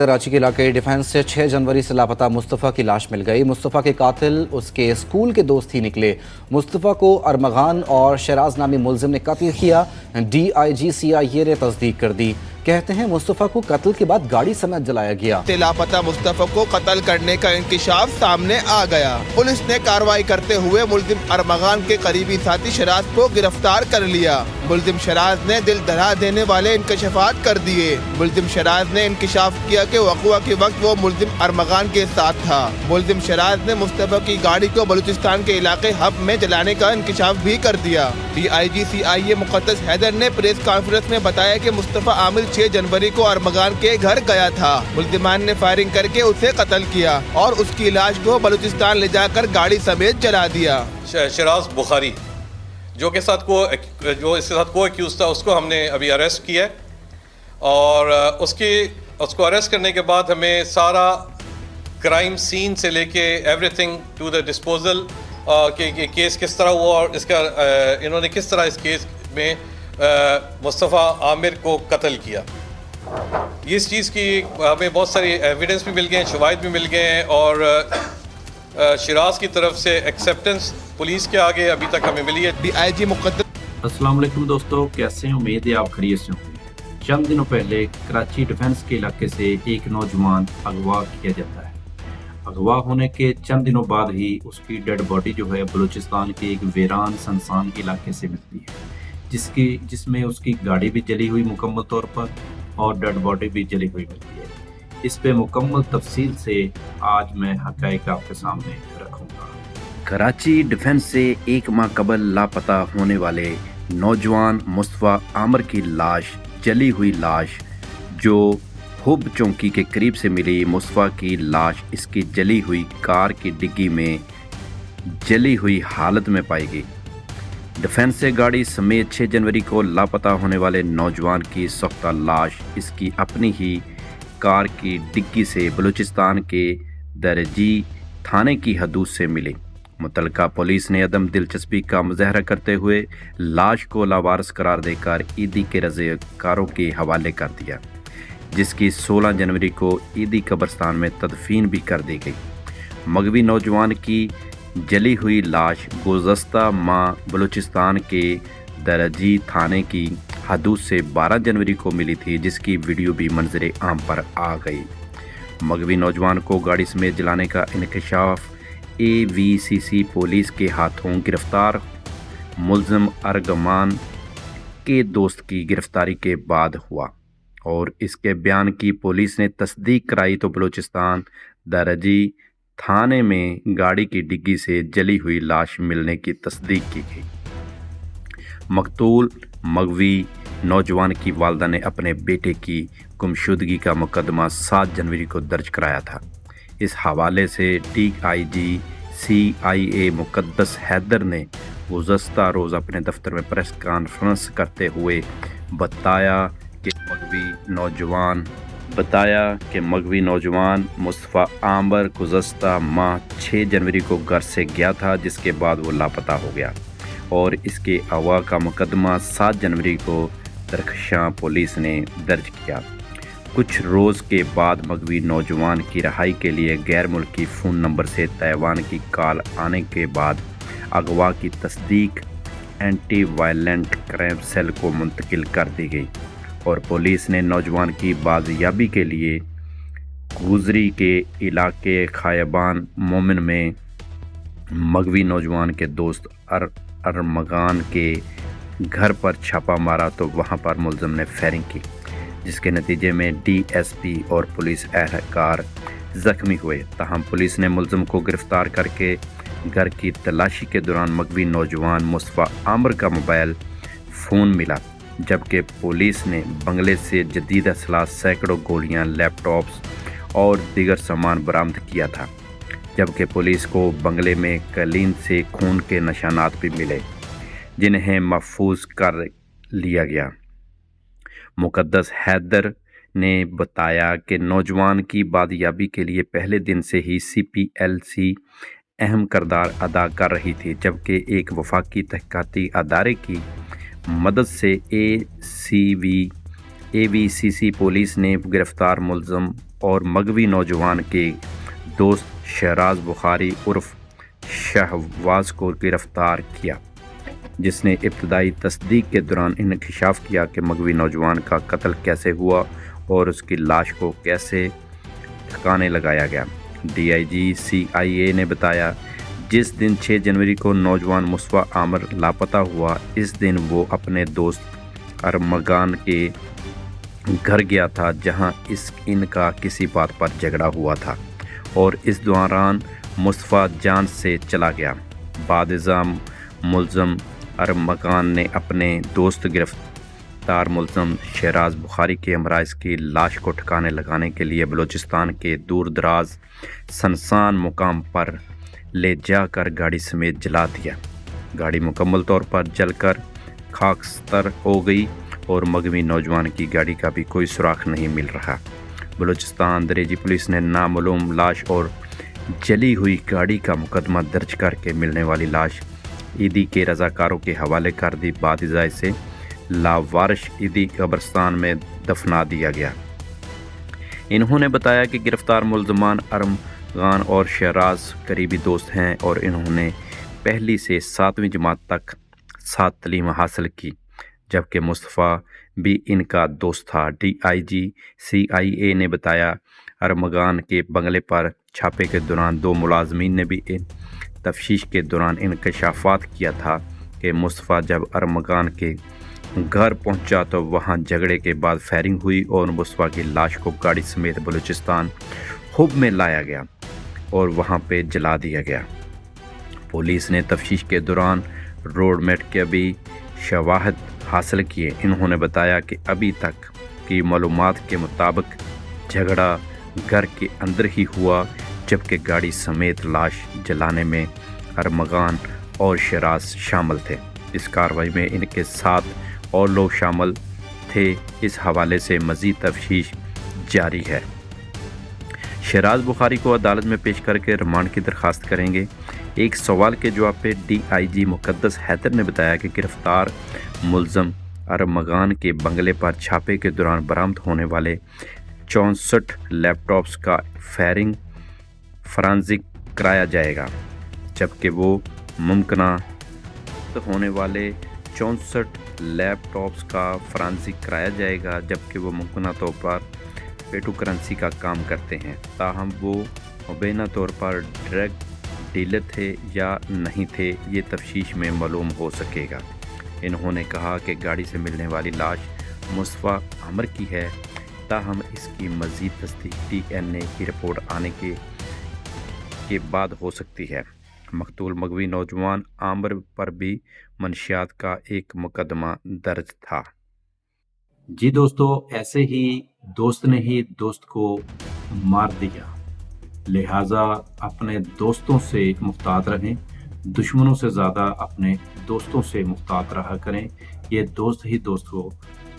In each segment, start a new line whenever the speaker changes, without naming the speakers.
कराची के इलाके डिफेंस से 6 जनवरी से लापता मुस्तफ़ा की लाश मिल गई। मुस्तफ़ा के कातिल उसके स्कूल के दोस्त ही निकले। मुस्तफ़ा को अरमगान और शराज नामी मुलजिम ने कत्ल किया। DIG CIA ने तस्दीक कर दी। कहते हैं मुस्तफ़ा को कत्ल के बाद गाड़ी समेत जलाया गया।
लापता मुस्तफ़ा को कत्ल करने का इंकशाफ सामने आ गया। पुलिस ने कार्रवाई करते हुए मुलजिम अरमगान के करीबी साथी शराज को गिरफ्तार कर लिया। मुलजिम शराज ने दिल दहला देने वाले इंकशाफात कर दिए। मुलजिम शराज ने इंकशाफ किया कि वक़्वा के वक्त वो मुलजिम अरमगान के साथ था। मुलजिम शराज ने मुस्तफ़ा की गाड़ी को बलूचिस्तान के इलाके हब में जलाने का इंकशाफ भी कर दिया। DIG CIA मुक़द्दस हैदर ने प्रेस कॉन्फ्रेंस में बताया कि मुस्तफ़ा आमिर 6 जनवरी को अरमगान के घर गया था। मुल्जिमान ने फायरिंग करके उसे कत्ल किया और उसकी लाश को बलूचिस्तान ले जाकर गाड़ी समेत जला दिया।
शराज बुखारी जो इसके साथ को एक्यूज था, उसको हमने अभी अरेस्ट किया है और उसको अरेस्ट करने के बाद हमें सारा क्राइम सीन से लेके एवरीथिंग टू द डिस्पोजल कि केस किस तरह हुआ और इन्होंने किस तरह इस केस में मुस्तफ़ा आमिर को कत्ल किया, इस चीज़ की हमें बहुत सारी एविडेंस भी मिल गए हैं, शवाहिद भी मिल गए हैं और शिराज की तरफ से एक्सेप्टेंस पुलिस के आगे अभी तक हमें मिली है। DIG मुक़द्दस।
अस्सलाम वालेकुम दोस्तों, कैसे हैं? उम्मीद है आप खैरियत से होंगे। चंद दिनों पहले कराची डिफेंस के इलाके से एक नौजवान अगवा किया जाता है। अगवा होने के चंद दिनों बाद ही उसकी डेड बॉडी जो है बलूचिस्तान के एक वीरान सनसान इलाके से मिलती है, जिसमें उसकी गाड़ी भी जली हुई मुकम्मल तौर पर और डेड बॉडी भी जली हुई मिलती है। इस पे मुकम्मल तफसील से आज मैं हक़ाइक़ आपके सामने रखूँगा।
कराची डिफेंस से एक माह कबल लापता होने वाले नौजवान मुस्तफ़ा आमिर की लाश, जली हुई लाश जो हुब चौकी के करीब से मिली। मुस्तफ़ा की लाश इसकी जली हुई कार की डिग्गी में जली हुई हालत में पाई गई। डिफेंस से गाड़ी समेत 6 जनवरी को लापता होने वाले नौजवान की सख्ता लाश इसकी अपनी ही कार की डिग्गी से बलूचिस्तान के दरजी थाने की हदूद से मिली। मुतलका पुलिस ने अदम दिलचस्पी का मुजाहरा करते हुए लाश को लावारिस करार देकर ईदी के रज़ाकारों के हवाले कर दिया, जिसकी 16 जनवरी को ईदी कब्रिस्तान में तदफीन भी कर दी गई। मगवी नौजवान की जली हुई लाश गुज़श्ता माह बलूचिस्तान के दरजी थाने की हदूद से 12 जनवरी को मिली थी, जिसकी वीडियो भी मंजर आम पर आ गई। मगवी नौजवान को गाड़ी समेत जलाने का इंकशाफ AVCC पुलिस के हाथों गिरफ्तार मुलजिम अरगमान के दोस्त की गिरफ्तारी के बाद हुआ और इसके बयान की पुलिस ने तस्दीक कराई तो बलूचिस्तान दरजी थाने में गाड़ी की डिग्गी से जली हुई लाश मिलने की तस्दीक की गई। मकतूल मगवी नौजवान की वालदा ने अपने बेटे की गुमशुदगी का मुकदमा 7 जनवरी को दर्ज कराया था। इस हवाले से DIG CIA मुक़द्दस हैदर ने गुज़श्ता रोज़ अपने दफ्तर में प्रेस कॉन्फ्रेंस करते हुए बताया कि मगवी नौजवान मुस्तफ़ा आमिर गुज़श्ता माह 6 जनवरी को घर से गया था, जिसके बाद वो लापता हो गया और इसके अगवा का मुकदमा 7 जनवरी को दरख्शां पुलिस ने दर्ज किया। कुछ रोज़ के बाद मगवी नौजवान की रहाई के लिए गैर मुल्की फ़ोन नंबर से ताइवान की कॉल आने के बाद अगवा की तस्दीक एंटी वायलेंट क्राइम सेल को मुंतकिल कर दी गई और पुलिस ने नौजवान की बाजियाबी के लिए गुजरी के इलाके खायबान मोमिन में मगवी नौजवान के दोस्त अरमगान के घर पर छापा मारा तो वहां पर मुलजिम ने फायरिंग की, जिसके नतीजे में DSP और पुलिस एहलकार ज़ख्मी हुए। ताहम पुलिस ने मुलजिम को गिरफ्तार करके घर की तलाशी के दौरान मगवी नौजवान मुस्तफ़ा आमिर का मोबाइल फ़ोन मिला, जबकि पुलिस ने बंगले से जदीद असलाह, सैकड़ों गोलियां, लैपटॉप्स और दीगर सामान बरामद किया था, जबकि पुलिस को बंगले में कलीन से खून के निशानात भी मिले, जिन्हें महफूज कर लिया गया। मुक़द्दस हैदर ने बताया कि नौजवान की बाजियाबी के लिए पहले दिन से ही CPLC अहम किरदार अदा कर रही थी, जबकि एक वफाकी तहक़ीक़ाती अदारे की मदद से AVCC पुलिस ने गिरफ्तार मुलज़म और मगवी नौजवान के दोस्त शहराज बुखारी उर्फ शहवाज को गिरफ्तार किया, जिसने इब्तदाई तस्दीक के दौरान इंकशाफ किया कि मगवी नौजवान का कत्ल कैसे हुआ और उसकी लाश को कैसे ठिकाने लगाया गया। DIG CIA ने बताया, जिस दिन 6 जनवरी को नौजवान मुस्तफ़ा आमर लापता हुआ, इस दिन वो अपने दोस्त अरमगान के घर गया था, जहां इनका किसी बात पर झगड़ा हुआ था और इस दौरान मुस्तफ़ा जान से चला गया। बादिज़ाम मुल्ज़म अरमगान ने अपने दोस्त गिरफ्तार मुल्ज़म शहराज बुखारी के हमरा इसकी लाश को ठिकाने लगाने के लिए बलूचिस्तान के दूर दराज सनसान मुकाम पर ले जाकर गाड़ी समेत जला दिया। गाड़ी मुकम्मल तौर पर जलकर खाकस्तर हो गई और मगवी नौजवान की गाड़ी का भी कोई सुराग नहीं मिल रहा। बलूचिस्तान दरेजी पुलिस ने नामालूम लाश और जली हुई गाड़ी का मुकदमा दर्ज करके मिलने वाली लाश ईदी के रज़ाकारों के हवाले कर दी। बाद से लावारिश ईदी कब्रिस्तान में दफना दिया गया। इन्होंने बताया कि गिरफ्तार मुल्ज़मान अरमगान और शहराज करीबी दोस्त हैं और इन्होंने पहली से 7वीं जमात तक साथ तालीम हासिल की, जबकि मुस्तफ़ा भी इनका दोस्त था। DIG CIA ने बताया, अरमगान के बंगले पर छापे के दौरान 2 मुलाजमीन ने भी इन तफ्तीश के दौरान इंकशाफात किया था कि मुस्तफ़ा जब अरमगान के घर पहुंचा तो वहां झगड़े के बाद फायरिंग हुई और मुस्तफ़ा की लाश को गाड़ी समेत बलूचिस्तान हुब में लाया गया और वहां पे जला दिया गया। पुलिस ने तफ्तीश के दौरान रोडमेट के भी शवाहद हासिल किए। इन्होंने बताया कि अभी तक की मालूमात के मुताबिक झगड़ा घर के अंदर ही हुआ, जबकि गाड़ी समेत लाश जलाने में अरमगान और शहराज शामिल थे। इस कार्रवाई में इनके साथ और लोग शामिल थे। इस हवाले से मज़ीद तफ्तीश जारी है। शहराज बुखारी को अदालत में पेश करके रिमांड की दरख्वास्त करेंगे। एक सवाल के जवाब पे DIG मुक़द्दस हैदर ने बताया कि गिरफ्तार मुल्ज़म अरमगान के बंगले पर छापे के दौरान बरामद होने वाले 64 लैपटॉप्स का फायरिंग फॉरेंसिक कराया जाएगा, जबकि वो मुमकिन होने वाले 64 लैपटॉप्स का फॉरेंसिक कराया जाएगा, जबकि वो मुमकिन तौर पर पेटू करेंसी का काम करते हैं। ताहम वो मुबैना तौर पर ड्रग डीलर थे या नहीं थे, ये तफ्तीश में मालूम हो सकेगा। इन्होंने कहा कि गाड़ी से मिलने वाली लाश मुस्तफ़ा आमर की है, ताहम इसकी मज़ीद तस्दीक DNA की रिपोर्ट आने के बाद हो सकती है। मकतूल मगवी नौजवान आमर पर भी मनशियात का एक मुकदमा दर्ज था।
जी दोस्तों, ऐसे ही दोस्त ने ही दोस्त को मार दिया, लिहाजा अपने दोस्तों से मुहतात रहें, दुश्मनों से ज़्यादा अपने दोस्तों से मुहतात रहा करें। ये दोस्त ही दोस्त को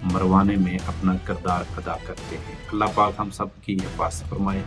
मरवाने में अपना किरदार अदा करते हैं। अल्लाह पाक हम सब की हिफाज़त फरमाए।